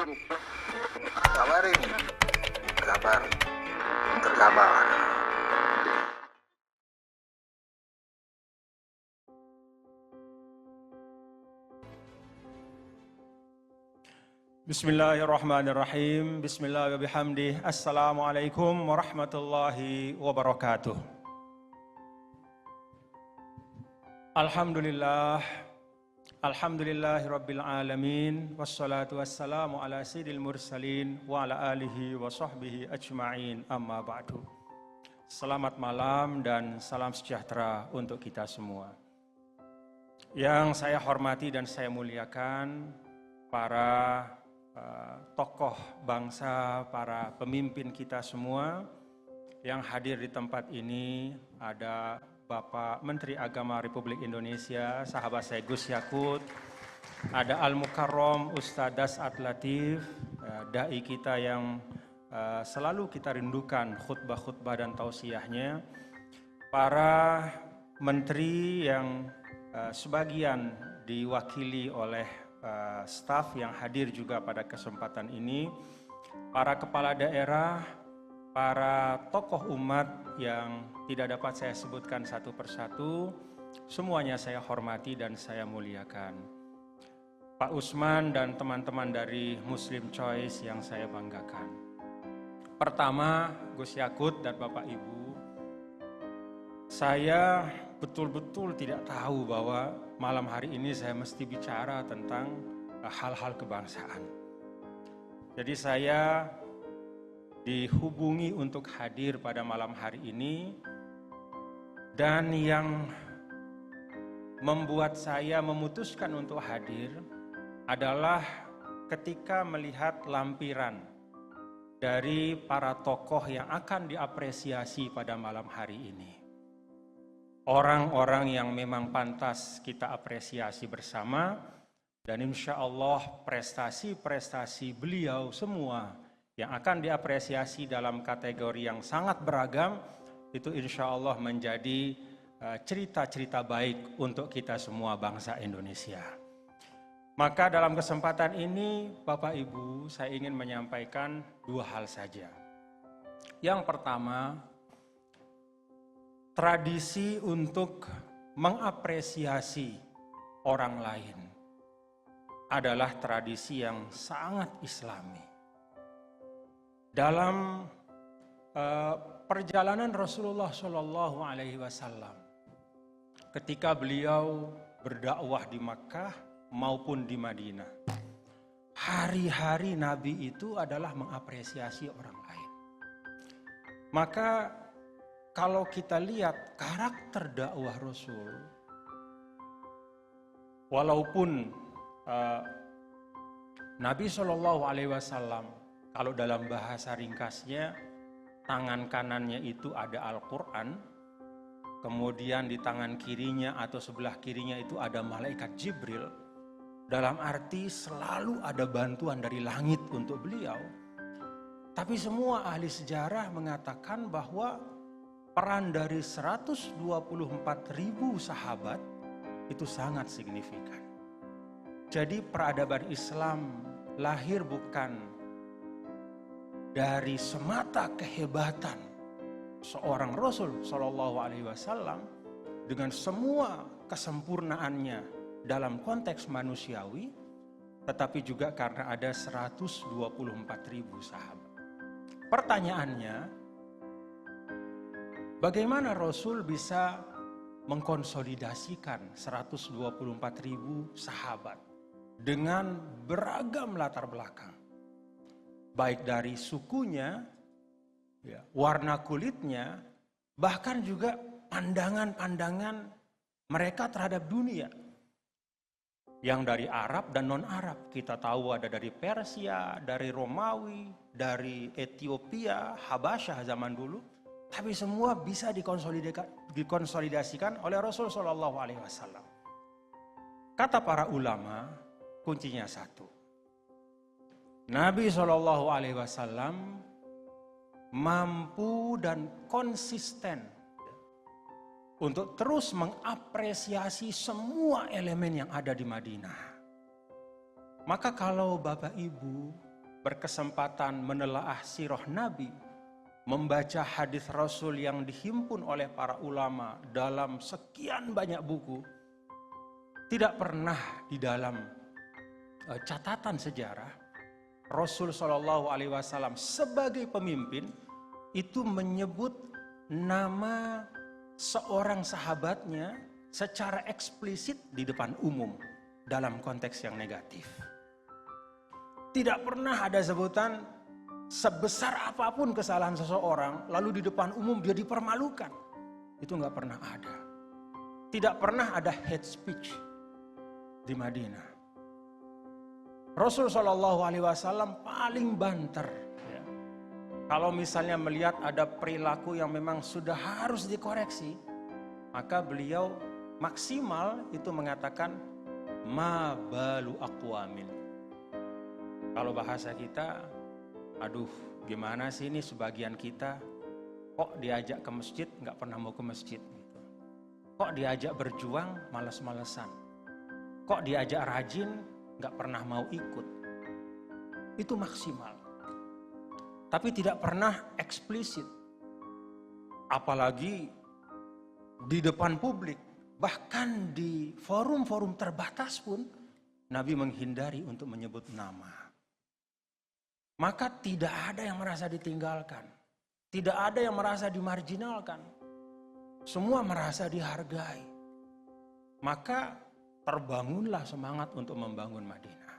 Kabar ini, kabar terkabar. Bismillahirrahmanirrahim. Bismillahirrahmanirrahim. Assalamualaikum warahmatullahi wabarakatuh. Alhamdulillah. Alhamdulillahirabbil alamin. Wassalatu wassalamu ala sayyidil mursalin wa ala alihi wa sahbihi ajma'in. Amma ba'du. Selamat malam dan salam sejahtera untuk kita semua. Yang saya hormati dan saya muliakan para tokoh bangsa, para pemimpin kita semua yang hadir di tempat ini. Ada Bapak Menteri Agama Republik Indonesia, sahabat saya Gus Yakut, ada Al-Mukarrom Ustadz Das'ad Latif, dai kita yang selalu kita rindukan khutbah-khutbah dan tausiahnya, para menteri yang sebagian diwakili oleh staf yang hadir juga pada kesempatan ini, para kepala daerah, para tokoh umat yang tidak dapat saya sebutkan satu persatu, semuanya saya hormati dan saya muliakan. Pak Usman dan teman-teman dari Muslim Choice yang saya banggakan. Pertama, Gus Yakut dan Bapak Ibu, saya betul-betul tidak tahu bahwa malam hari ini saya mesti bicara tentang hal-hal kebangsaan. Jadi saya dihubungi untuk hadir pada malam hari ini, dan yang membuat saya memutuskan untuk hadir adalah ketika melihat lampiran dari para tokoh yang akan diapresiasi pada malam hari ini. Orang-orang yang memang pantas kita apresiasi bersama, dan insya Allah prestasi-prestasi beliau semua yang akan diapresiasi dalam kategori yang sangat beragam, itu insya Allah menjadi cerita-cerita baik untuk kita semua bangsa Indonesia. Maka dalam kesempatan ini Bapak Ibu, saya ingin menyampaikan dua hal saja. Yang pertama, tradisi untuk mengapresiasi orang lain adalah tradisi yang sangat Islami. Dalam perjalanan Rasulullah Shallallahu Alaihi Wasallam, ketika beliau berdakwah di Makkah maupun di Madinah, hari-hari Nabi itu adalah mengapresiasi orang lain. Maka kalau kita lihat karakter dakwah Rasul, walaupun Nabi Shallallahu Alaihi Wasallam, kalau dalam bahasa ringkasnya, tangan kanannya itu ada Al-Quran, kemudian di tangan kirinya atau sebelah kirinya itu ada malaikat Jibril, dalam arti selalu ada bantuan dari langit untuk beliau. Tapi semua ahli sejarah mengatakan bahwa peran dari 124.000 sahabat itu sangat signifikan. Jadi peradaban Islam lahir bukan dari semata kehebatan seorang Rasul Shallallahu Alaihi Wasallam dengan semua kesempurnaannya dalam konteks manusiawi, tetapi juga karena ada 124.000 sahabat. Pertanyaannya, bagaimana Rasul bisa mengkonsolidasikan 124.000 sahabat dengan beragam latar belakang, baik dari sukunya, warna kulitnya, bahkan juga pandangan-pandangan mereka terhadap dunia. Yang dari Arab dan non-Arab, kita tahu ada dari Persia, dari Romawi, dari Ethiopia, Habasyah zaman dulu, tapi semua bisa dikonsolidasikan oleh Rasul Shallallahu Alaihi Wasallam. Kata para ulama, kuncinya satu. Nabi Shallallahu Alaihi Wasallam mampu dan konsisten untuk terus mengapresiasi semua elemen yang ada di Madinah. Maka kalau Bapak Ibu berkesempatan menelaah sirah Nabi, membaca hadis Rasul yang dihimpun oleh para ulama dalam sekian banyak buku, tidak pernah di dalam catatan sejarah Rasul Shallallahu Alaihi Wasallam sebagai pemimpin itu menyebut nama seorang sahabatnya secara eksplisit di depan umum dalam konteks yang negatif. Tidak pernah ada sebutan sebesar apapun kesalahan seseorang lalu di depan umum dia dipermalukan. Itu nggak pernah ada. Tidak pernah ada hate speech di Madinah. Rasul Shallallahu Alaihi Wasallam paling banter. Ya. Kalau misalnya melihat ada perilaku yang memang sudah harus dikoreksi, maka beliau maksimal itu mengatakan ma balu aqwamin. Kalau bahasa kita, aduh gimana sih ini sebagian kita kok diajak ke masjid nggak pernah mau ke masjid gitu. Kok diajak berjuang malas-malesan. Kok diajak rajin nggak pernah mau ikut. Itu maksimal. Tapi tidak pernah eksplisit. Apalagi di depan publik. Bahkan di forum-forum terbatas pun Nabi menghindari untuk menyebut nama. Maka tidak ada yang merasa ditinggalkan. Tidak ada yang merasa dimarginalkan. Semua merasa dihargai. Maka terbangunlah semangat untuk membangun Madinah.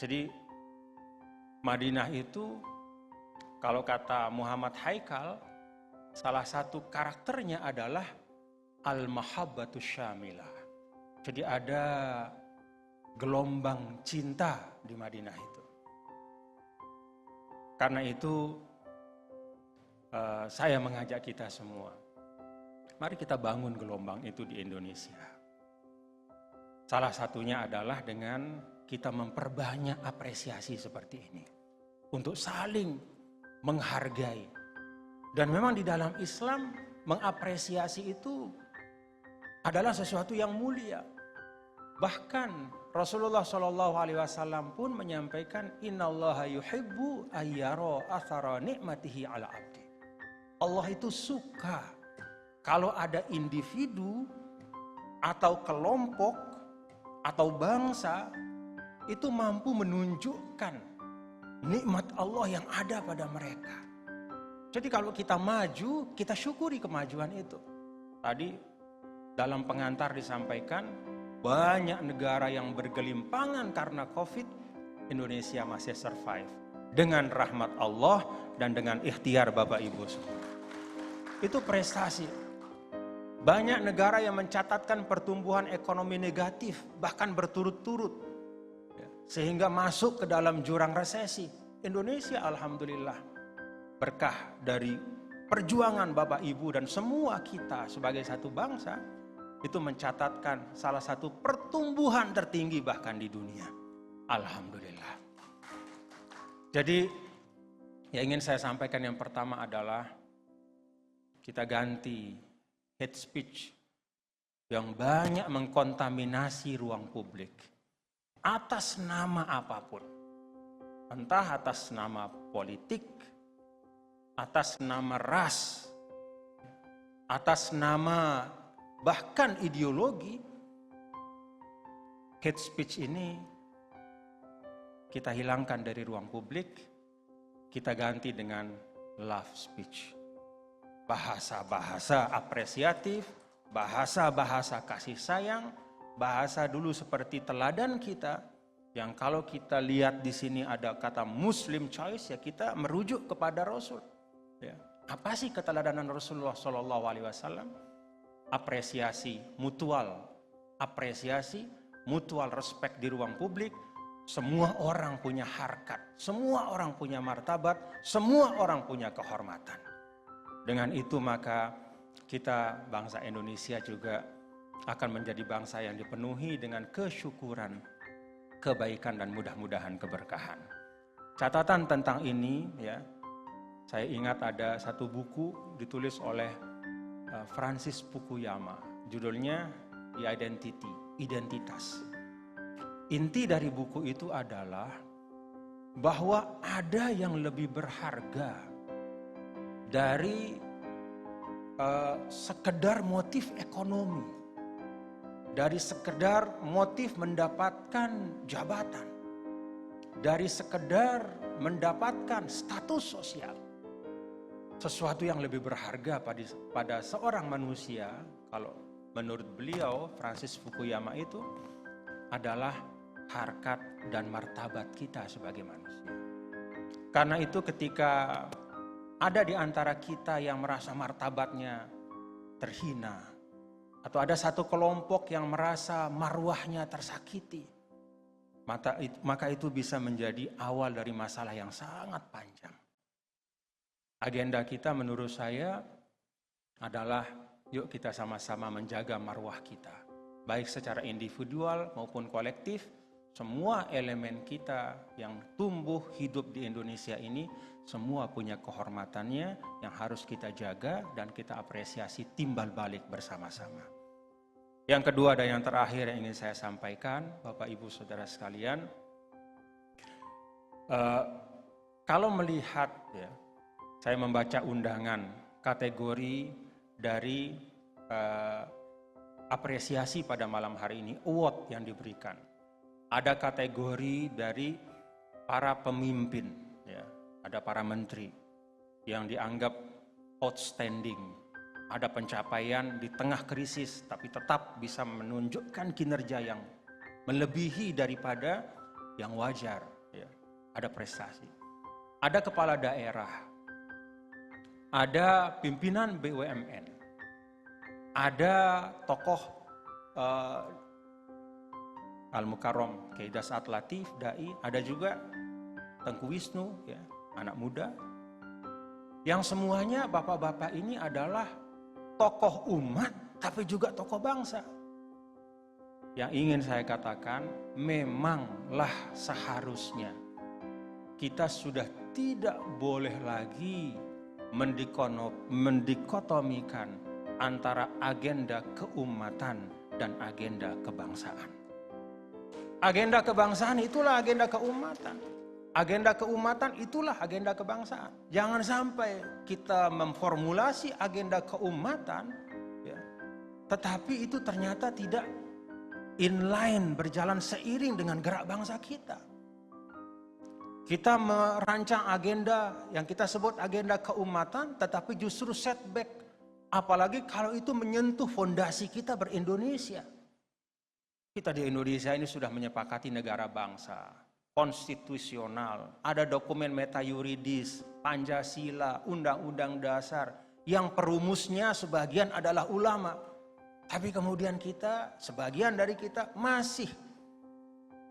Jadi Madinah itu kalau kata Muhammad Haikal, salah satu karakternya adalah al-mahabbatus syamilah. Jadi ada gelombang cinta di Madinah itu. Karena itu saya mengajak kita semua, mari kita bangun gelombang itu di Indonesia. Salah satunya adalah dengan kita memperbanyak apresiasi seperti ini. Untuk saling menghargai. Dan memang di dalam Islam mengapresiasi itu adalah sesuatu yang mulia. Bahkan Rasulullah SAW pun menyampaikan innallaha yuhibbu ayyara athara nikmatihi ala abdi. Allah itu suka kalau ada individu atau kelompok atau bangsa itu mampu menunjukkan nikmat Allah yang ada pada mereka. Jadi kalau kita maju, kita syukuri kemajuan itu. Tadi dalam pengantar disampaikan banyak negara yang bergelimpangan karena COVID, Indonesia masih survive. Dengan rahmat Allah dan dengan ikhtiar Bapak Ibu semua. Itu prestasi. Banyak negara yang mencatatkan pertumbuhan ekonomi negatif, bahkan berturut-turut. Sehingga masuk ke dalam jurang resesi. Indonesia alhamdulillah berkah dari perjuangan Bapak Ibu dan semua kita sebagai satu bangsa, itu mencatatkan salah satu pertumbuhan tertinggi bahkan di dunia. Alhamdulillah. Jadi yang ingin saya sampaikan yang pertama adalah kita ganti hate speech yang banyak mengkontaminasi ruang publik atas nama apapun. Entah atas nama politik, atas nama ras, atas nama bahkan ideologi. Hate speech ini kita hilangkan dari ruang publik, kita ganti dengan love speech. Bahasa-bahasa apresiatif, bahasa-bahasa kasih sayang, bahasa dulu seperti teladan kita, yang kalau kita lihat di sini ada kata Muslim choice, ya kita merujuk kepada Rasul. Ya. Apa sih keteladanan Rasulullah SAW? Apresiasi mutual, respect di ruang publik. Semua orang punya harkat, semua orang punya martabat, semua orang punya kehormatan. Dengan itu maka kita bangsa Indonesia juga akan menjadi bangsa yang dipenuhi dengan kesyukuran, kebaikan dan mudah-mudahan keberkahan. Catatan tentang ini ya, saya ingat ada satu buku ditulis oleh Francis Fukuyama, judulnya The Identity, Identitas. Inti dari buku itu adalah bahwa ada yang lebih berharga dari sekedar motif ekonomi, dari sekedar motif mendapatkan jabatan, dari sekedar mendapatkan status sosial. Sesuatu yang lebih berharga pada seorang manusia, kalau menurut beliau Francis Fukuyama, itu adalah harkat dan martabat kita sebagai manusia. Karena itu ketika ada di antara kita yang merasa martabatnya terhina, atau ada satu kelompok yang merasa marwahnya tersakiti, maka itu bisa menjadi awal dari masalah yang sangat panjang. Agenda kita menurut saya adalah yuk kita sama-sama menjaga marwah kita. Baik secara individual maupun kolektif, semua elemen kita yang tumbuh hidup di Indonesia ini semua punya kehormatannya yang harus kita jaga dan kita apresiasi timbal balik bersama-sama. Yang kedua dan yang terakhir yang ingin saya sampaikan, Bapak Ibu Saudara sekalian, kalau melihat ya, saya membaca undangan kategori dari apresiasi pada malam hari ini, award yang diberikan. Ada kategori dari para pemimpin, ya, ada para menteri yang dianggap outstanding. Ada pencapaian di tengah krisis, tapi tetap bisa menunjukkan kinerja yang melebihi daripada yang wajar. Ya. Ada prestasi. Ada kepala daerah, ada pimpinan BUMN, ada tokoh Al-Mukarram Kiai Dasat Latif, Dai, ada juga Tengku Wisnu, ya, anak muda. Yang semuanya bapak-bapak ini adalah tokoh umat, tapi juga tokoh bangsa. Yang ingin saya katakan, memanglah seharusnya kita sudah tidak boleh lagi mendikotomikan antara agenda keumatan dan agenda kebangsaan. Agenda kebangsaan itulah agenda keumatan. Agenda keumatan itulah agenda kebangsaan. Jangan sampai kita memformulasi agenda keumatan, ya, tetapi itu ternyata tidak inline, berjalan seiring dengan gerak bangsa kita. Kita merancang agenda yang kita sebut agenda keumatan, tetapi justru setback. Apalagi kalau itu menyentuh fondasi kita ber-Indonesia. Kita di Indonesia ini sudah menyepakati negara bangsa, konstitusional, ada dokumen metayuridis, Pancasila, Undang-Undang Dasar, yang perumusnya sebagian adalah ulama. Tapi kemudian kita, sebagian dari kita masih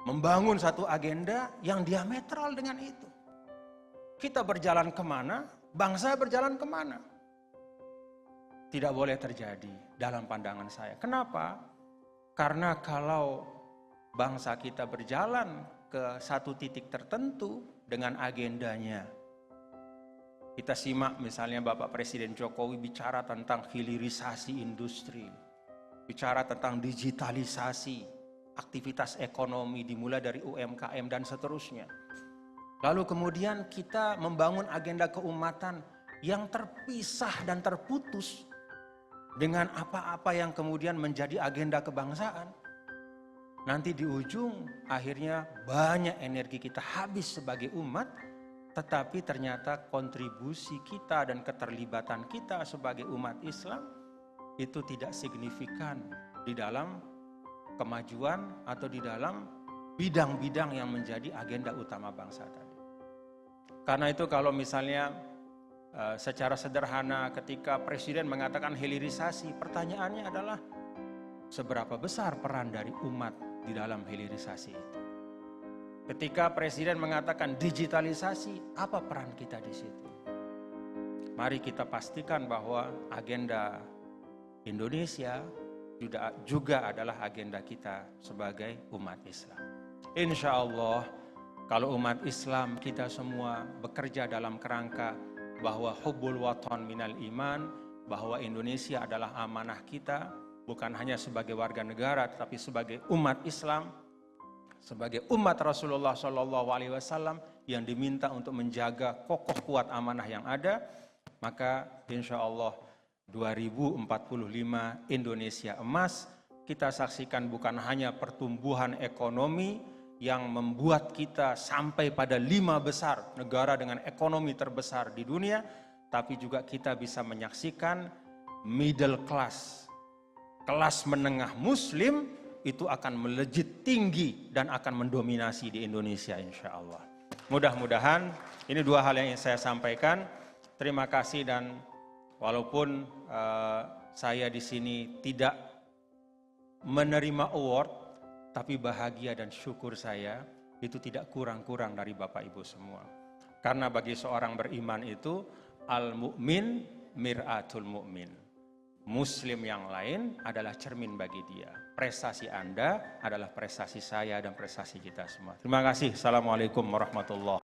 membangun satu agenda yang diametral dengan itu. Kita berjalan kemana, bangsa berjalan kemana. Tidak boleh terjadi dalam pandangan saya. Kenapa? Karena kalau bangsa kita berjalan ke satu titik tertentu dengan agendanya. Kita simak misalnya Bapak Presiden Jokowi bicara tentang hilirisasi industri. Bicara tentang digitalisasi aktivitas ekonomi dimulai dari UMKM dan seterusnya. Lalu kemudian kita membangun agenda keumatan yang terpisah dan terputus dengan apa-apa yang kemudian menjadi agenda kebangsaan. Nanti di ujung akhirnya banyak energi kita habis sebagai umat, tetapi ternyata kontribusi kita dan keterlibatan kita sebagai umat Islam itu tidak signifikan di dalam kemajuan atau di dalam bidang-bidang yang menjadi agenda utama bangsa tadi. Karena itu kalau misalnya secara sederhana ketika Presiden mengatakan hilirisasi, pertanyaannya adalah seberapa besar peran dari umat di dalam hilirisasi itu. Ketika Presiden mengatakan digitalisasi, apa peran kita di situ? Mari kita pastikan bahwa agenda Indonesia juga adalah agenda kita sebagai umat Islam. Insya Allah, kalau umat Islam kita semua bekerja dalam kerangka bahwa hubbul watan minal iman, bahwa Indonesia adalah amanah kita, bukan hanya sebagai warga negara, tetapi sebagai umat Islam. sebagai umat Rasulullah SAW yang diminta untuk menjaga kokoh kuat amanah yang ada, maka insya Allah 2045 Indonesia emas, kita saksikan bukan hanya pertumbuhan ekonomi yang membuat kita sampai pada 5 besar negara dengan ekonomi terbesar di dunia, tapi juga kita bisa menyaksikan middle class, kelas menengah muslim itu akan melejit tinggi dan akan mendominasi di Indonesia insya Allah. Mudah-mudahan ini 2 hal yang ingin saya sampaikan. Terima kasih, dan walaupun saya di sini tidak menerima award, tapi bahagia dan syukur saya itu tidak kurang-kurang dari Bapak Ibu semua. Karena bagi seorang beriman itu al-mu'min mir'atul mu'min. Muslim yang lain adalah cermin bagi dia. Prestasi Anda adalah prestasi saya dan prestasi kita semua. Terima kasih. Assalamualaikum warahmatullahi wabarakatuh.